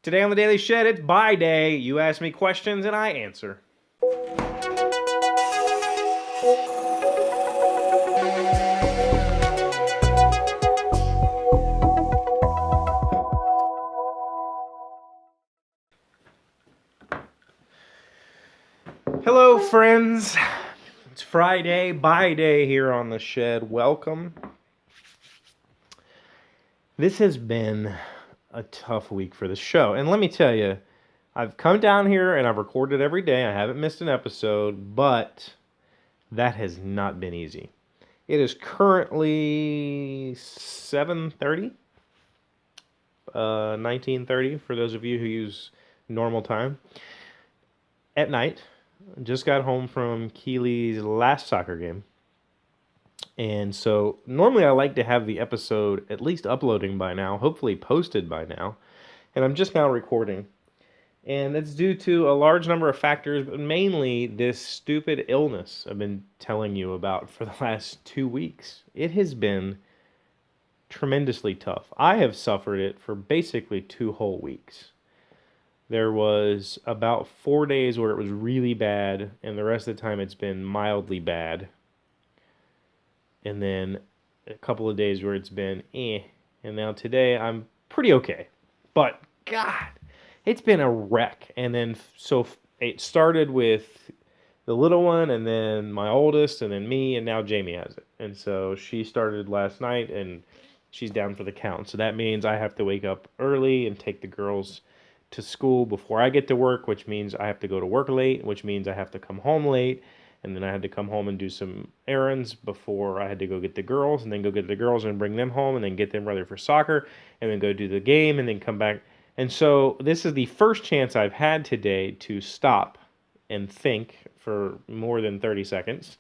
Today on the Daily Shed, it's Buy Day. You ask me questions and I answer. Hello, friends. It's Friday, Buy Day here on the Shed. Welcome. This has been a tough week for the show. And let me tell you, I've come down here and I've recorded every day. I haven't missed an episode, but that has not been easy. It is currently 7:30, 19:30 for those of you who use normal time at night. Just got home from Keely's last soccer game. And so normally I like to have the episode at least uploading by now, hopefully posted by now. And I'm just now recording. And that's due to a large number of factors, but mainly this stupid illness I've been telling you about for the last 2 weeks. It has been tremendously tough. I have suffered it for basically 2 whole weeks. There was about 4 days where it was really bad, and the rest of the time it's been mildly bad. And then a couple of days where it's been and now today I'm pretty okay. But God, it's been a wreck. And then so it started with the little one, and then my oldest, and then me, and now Jamie has it. And so she started last night, and she's down for the count. So that means I have to wake up early and take the girls to school before I get to work, which means I have to go to work late, which means I have to come home late, and then I had to come home and do some errands before I had to go get the girls, and then go get the girls and bring them home, and then get them ready for soccer, and then go do the game, and then come back. And so this is the first chance I've had today to stop and think for more than 30 seconds.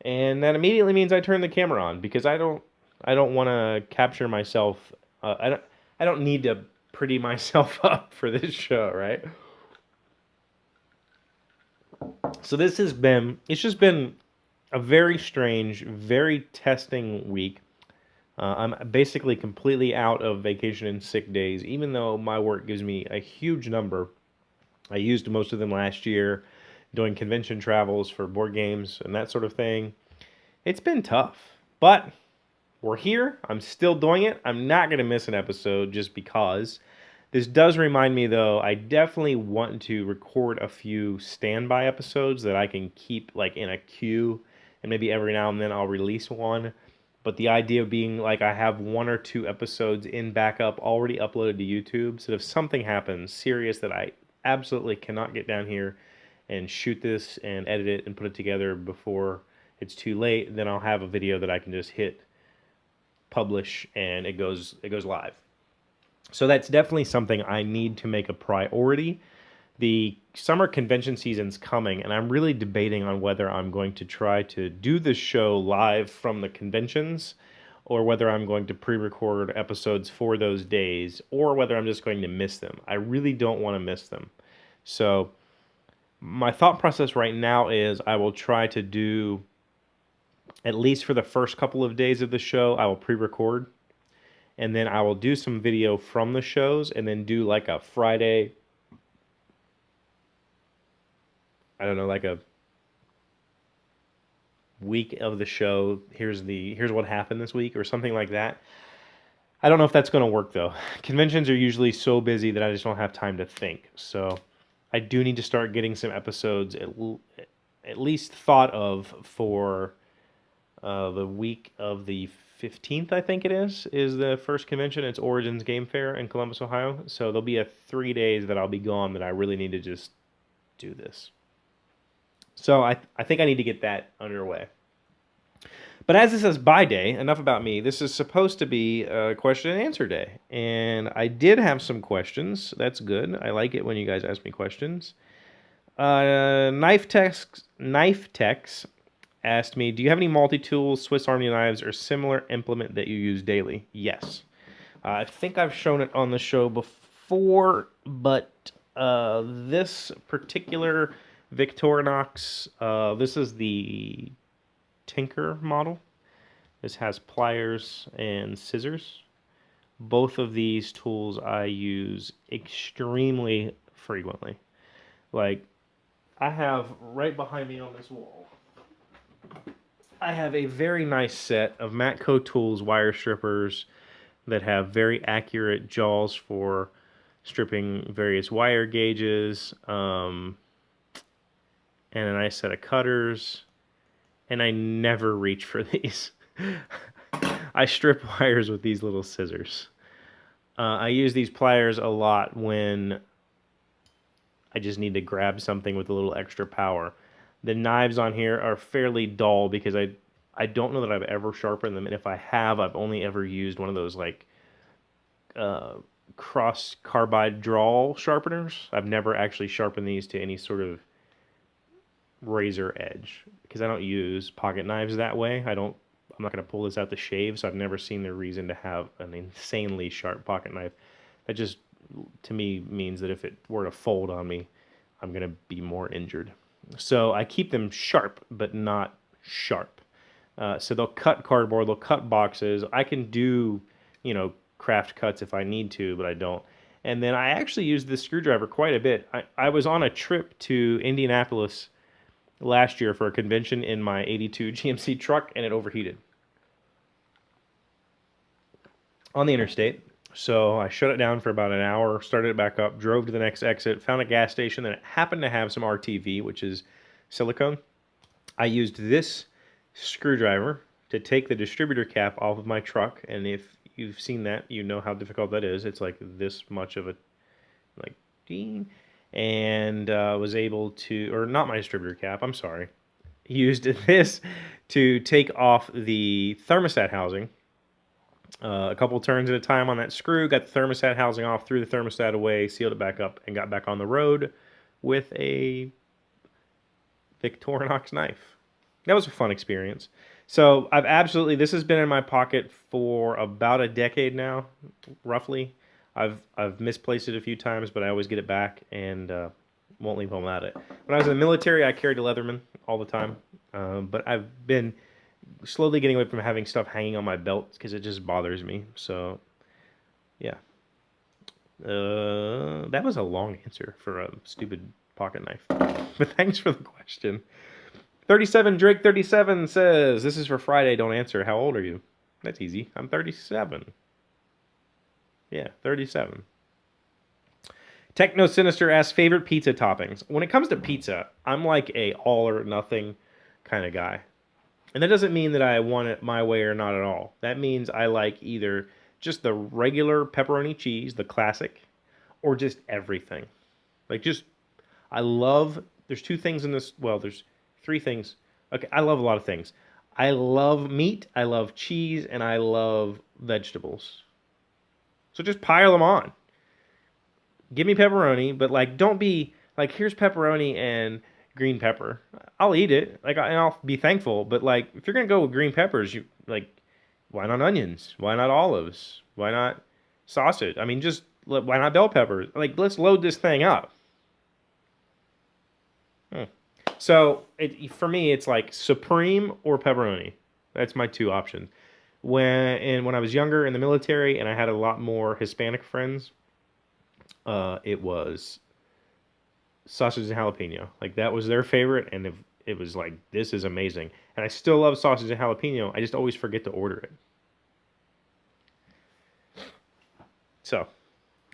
And that immediately means I turn the camera on because I don't want to capture myself. I don't need to pretty myself up for this show, right? So it's just been a very strange, very testing week. I'm basically completely out of vacation and sick days, even though my work gives me a huge number. I used most of them last year doing convention travels for board games and that sort of thing. It's been tough, but we're here. I'm still doing it. I'm not going to miss an episode just because. This does remind me, though, I definitely want to record a few standby episodes that I can keep like in a queue, and maybe every now and then I'll release one. But the idea being like I have 1 or 2 episodes in backup already uploaded to YouTube, so if something happens serious that I absolutely cannot get down here and shoot this and edit it and put it together before it's too late, then I'll have a video that I can just hit publish and it goes live. So that's definitely something I need to make a priority. The summer convention season's coming, and I'm really debating on whether I'm going to try to do this show live from the conventions or whether I'm going to pre-record episodes for those days or whether I'm just going to miss them. I really don't want to miss them. So my thought process right now is I will try to do, at least for the first couple of days of the show, I will pre-record. And then I will do some video from the shows and then do like a Friday, I don't know, like a week of the show. Here's what happened this week or something like that. I don't know if that's going to work though. Conventions are usually so busy that I just don't have time to think. So I do need to start getting some episodes at least thought of for the week of the 15th, I think it is the first convention. It's Origins Game Fair in Columbus, Ohio. So there'll be 3 days that I'll be gone that I really need to just do this. So I think I need to get that underway. But as this is Buy Day, enough about me. This is supposed to be a question and answer day. And I did have some questions. That's good. I like it when you guys ask me questions. Knife Tex asked me, do you have any multi-tools, Swiss Army knives, or similar implement that you use daily? Yes. I think I've shown it on the show before, but this particular Victorinox, this is the Tinker model. This has pliers and scissors. both of these tools I use extremely frequently. Like, I have right behind me on this wall, I have a very nice set of Matco Tools wire strippers that have very accurate jaws for stripping various wire gauges, and a nice set of cutters. And I never reach for these. I strip wires with these little scissors. I use these pliers a lot when I just need to grab something with a little extra power. The knives on here are fairly dull because I don't know that I've ever sharpened them, and if I have, I've only ever used one of those like uh, cross carbide drawl sharpeners. I've never actually sharpened these to any sort of razor edge because I don't use pocket knives that way. I'm not going to pull this out to shave, so I've never seen the reason to have an insanely sharp pocket knife. That just, to me, means that if it were to fold on me, I'm going to be more injured. So I keep them sharp, but not sharp. So they'll cut cardboard, they'll cut boxes. I can do, craft cuts if I need to, but I don't. And then I actually use this screwdriver quite a bit. I was on a trip to Indianapolis last year for a convention in my 82 GMC truck, and it overheated on the interstate. So I shut it down for about an hour, started it back up, drove to the next exit, found a gas station that happened to have some RTV, which is silicone. I used this screwdriver to take the distributor cap off of my truck, and if you've seen that, you know how difficult that is. It's like this much of a, like, ding, and was able to, or not my distributor cap, I'm sorry, used this to take off the thermostat housing. A couple turns at a time on that screw, got the thermostat housing off, threw the thermostat away, sealed it back up, and got back on the road with a Victorinox knife. That was a fun experience. So this has been in my pocket for about a decade now, roughly. I've misplaced it a few times, but I always get it back and won't leave home without it. When I was in the military, I carried a Leatherman all the time, but I've been slowly getting away from having stuff hanging on my belt because it just bothers me. So, yeah. That was a long answer for a stupid pocket knife. But thanks for the question. 37 Drake 37 says, "This is for Friday, don't answer. How old are you?" That's easy. I'm 37. Yeah, 37. Techno Sinister asks, favorite pizza toppings. When it comes to pizza, I'm like a all or nothing kind of guy. And that doesn't mean that I want it my way or not at all. That means I like either just the regular pepperoni cheese, the classic, or just everything. There's two things in this, well, there's three things. Okay, I love a lot of things. I love meat, I love cheese, and I love vegetables. So just pile them on. Give me pepperoni, but don't be like, here's pepperoni and green pepper. I'll eat it, and I'll be thankful. But if you're gonna go with green peppers, why not onions? Why not olives? Why not sausage? I mean, why not bell peppers? Let's load this thing up. So for me, it's like supreme or pepperoni. That's my two options. When I was younger in the military and I had a lot more Hispanic friends, it was sausage and jalapeno. That was their favorite, and it was like, this is amazing. And I still love sausage and jalapeno. I just always forget to order it. So,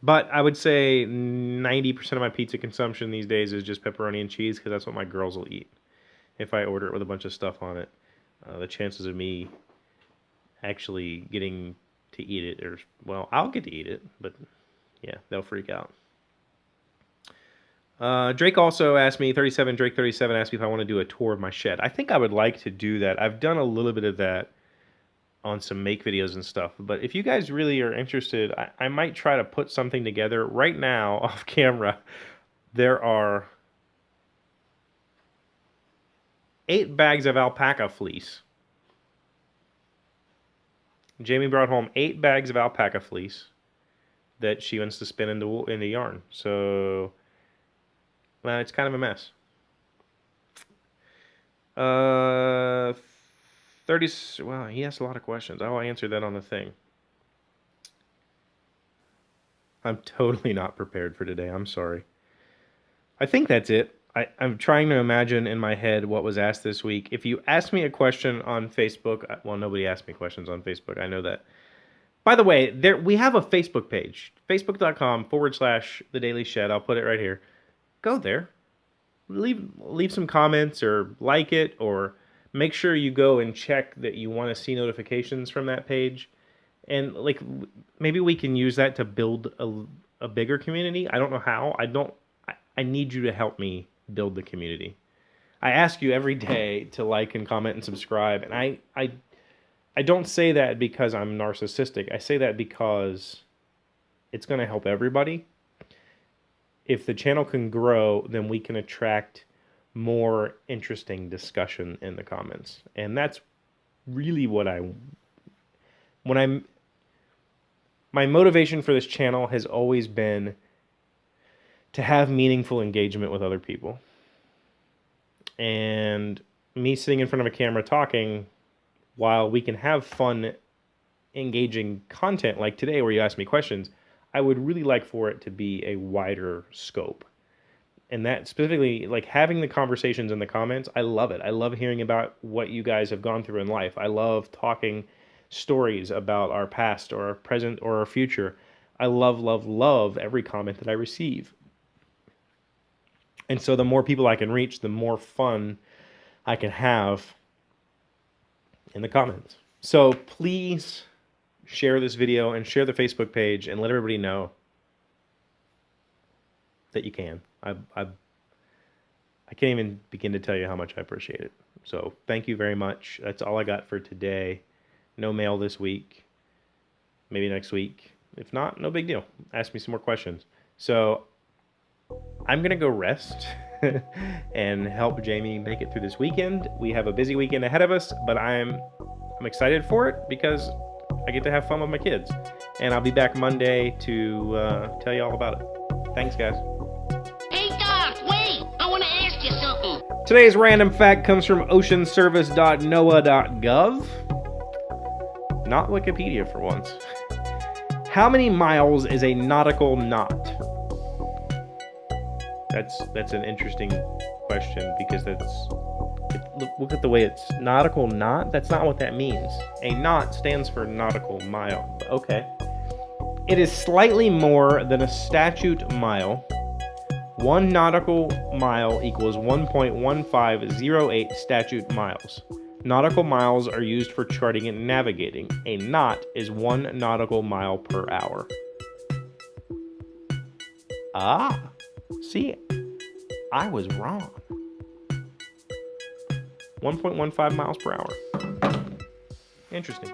but I would say 90% of my pizza consumption these days is just pepperoni and cheese because that's what my girls will eat. If I order it with a bunch of stuff on it, the chances of me actually getting to eat it are, well, I'll get to eat it, but yeah, they'll freak out. Drake also asked me, Drake 37 asked me if I want to do a tour of my shed. I think I would like to do that. I've done a little bit of that on some make videos and stuff. But if you guys really are interested, I might try to put something together. Right now, off camera, there are 8 bags of alpaca fleece. Jamie brought home 8 bags of alpaca fleece that she wants to spin into yarn. So, well, it's kind of a mess. 30. Well, he asked a lot of questions. I'll answer that on the thing. I'm totally not prepared for today. I'm sorry. I think that's it. I'm trying to imagine in my head what was asked this week. If you ask me a question on Facebook, well, nobody asked me questions on Facebook. I know that. By the way, we have a Facebook page, facebook.com/The Daily Shed. I'll put it right here. Go there. Leave some comments or like it, or make sure you go and check that you want to see notifications from that page. And like maybe we can use that to build a bigger community. I don't know how. I need you to help me build the community. I ask you every day to like and comment and subscribe, and I don't say that because I'm narcissistic. I say that because it's going to help everybody. If the channel can grow, then we can attract more interesting discussion in the comments. And that's really what my motivation for this channel has always been to have meaningful engagement with other people. And me sitting in front of a camera talking, while we can have fun, engaging content like today where you ask me questions, I would really like for it to be a wider scope. And that specifically, like having the conversations in the comments, I love it. I love hearing about what you guys have gone through in life. I love talking stories about our past or our present or our future. I love every comment that I receive. And so the more people I can reach, the more fun I can have in the comments. So please share this video and share the Facebook page and let everybody know that you can. I can't even begin to tell you how much I appreciate it. So thank you very much. That's all I got for today. No mail this week. Maybe next week. If not, no big deal. Ask me some more questions. So I'm going to go rest and help Jamie make it through this weekend. We have a busy weekend ahead of us, but I'm excited for it because I get to have fun with my kids. And I'll be back Monday to tell you all about it. Thanks, guys. Hey, Doc, wait! I want to ask you something. Today's random fact comes from oceanservice.noaa.gov. Not Wikipedia for once. How many miles is a nautical knot? That's an interesting question because look at the way it's nautical knot. That's not what that means. A knot stands for nautical mile. Okay. It is slightly more than a statute mile. 1 nautical mile equals 1.1508 statute miles. Nautical miles are used for charting and navigating. A knot is 1 nautical mile per hour. Ah, see, I was wrong. 1.15 miles per hour. Interesting.